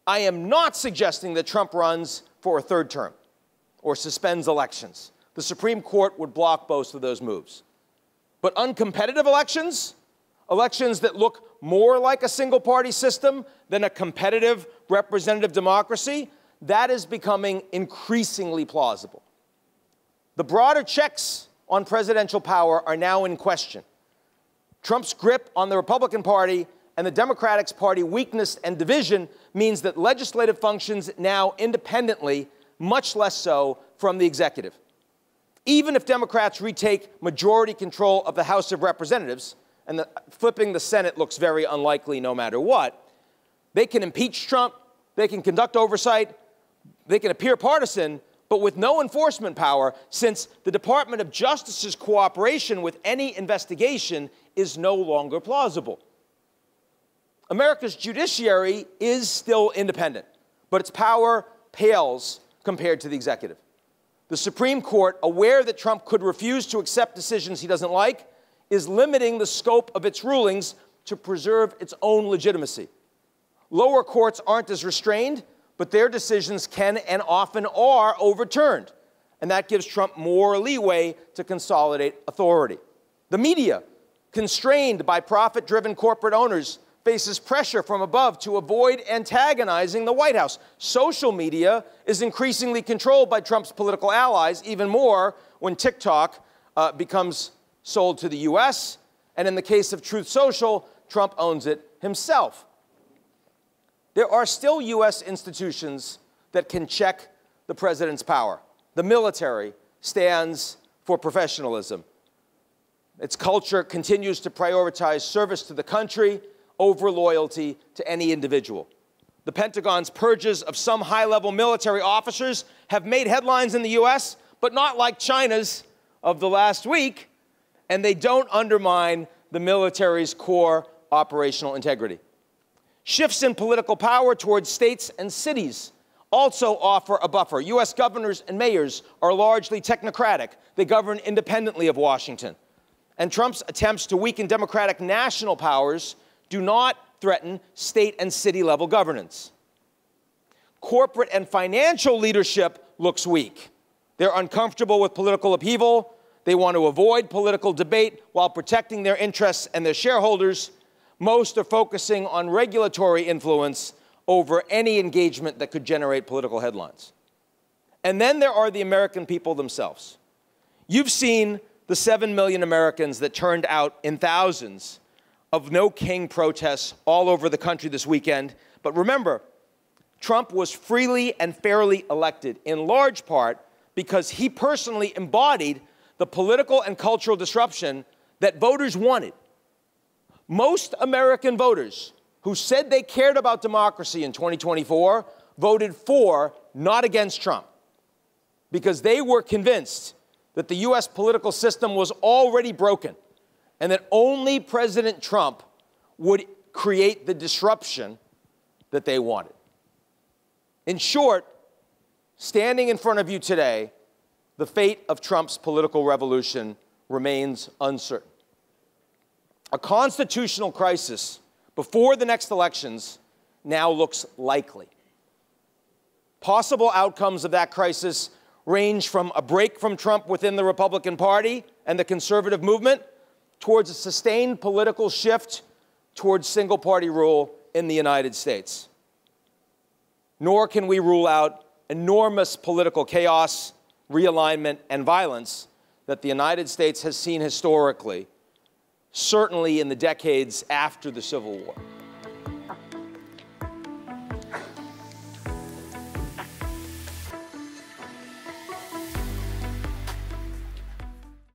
I am not suggesting that Trump runs for a third term or suspends elections. The Supreme Court would block both of those moves. But uncompetitive elections, elections that look more like a single-party system than a competitive representative democracy, that is becoming increasingly plausible. The broader checks on presidential power are now in question. Trump's grip on the Republican Party and the Democratic Party weakness and division means that legislative functions now independently, much less so from the executive. Even if Democrats retake majority control of the House of Representatives, and flipping the Senate looks very unlikely no matter what, they can impeach Trump, they can conduct oversight, they can appear partisan, but with no enforcement power, since the Department of Justice's cooperation with any investigation is no longer plausible. America's judiciary is still independent, but its power pales compared to the executive. The Supreme Court, aware that Trump could refuse to accept decisions he doesn't like, is limiting the scope of its rulings to preserve its own legitimacy. Lower courts aren't as restrained, but their decisions can and often are overturned, and that gives Trump more leeway to consolidate authority. The media, constrained by profit-driven corporate owners, faces pressure from above to avoid antagonizing the White House. Social media is increasingly controlled by Trump's political allies, even more when TikTok becomes sold to the U.S., and in the case of Truth Social, Trump owns it himself. There are still U.S. institutions that can check the president's power. The military stands for professionalism. Its culture continues to prioritize service to the country over loyalty to any individual. The Pentagon's purges of some high-level military officers have made headlines in the U.S., but not like China's of the last week, and they don't undermine the military's core operational integrity. Shifts in political power towards states and cities also offer a buffer. U.S. governors and mayors are largely technocratic. They govern independently of Washington. And Trump's attempts to weaken democratic national powers do not threaten state and city-level governance. Corporate and financial leadership looks weak. They're uncomfortable with political upheaval. They want to avoid political debate while protecting their interests and their shareholders. Most are focusing on regulatory influence over any engagement that could generate political headlines. And then there are the American people themselves. You've seen the 7 million Americans that turned out in thousands of No King protests all over the country this weekend. But remember, Trump was freely and fairly elected in large part because he personally embodied the political and cultural disruption that voters wanted. Most American voters who said they cared about democracy in 2024 voted for, not against Trump, because they were convinced that the U.S. political system was already broken and that only President Trump would create the disruption that they wanted. In short, standing in front of you today, the fate of Trump's political revolution remains uncertain. A constitutional crisis before the next elections now looks likely. Possible outcomes of that crisis range from a break from Trump within the Republican Party and the conservative movement towards a sustained political shift towards single-party rule in the United States. Nor can we rule out enormous political chaos, realignment, and violence that the United States has seen historically, certainly in the decades after the Civil War.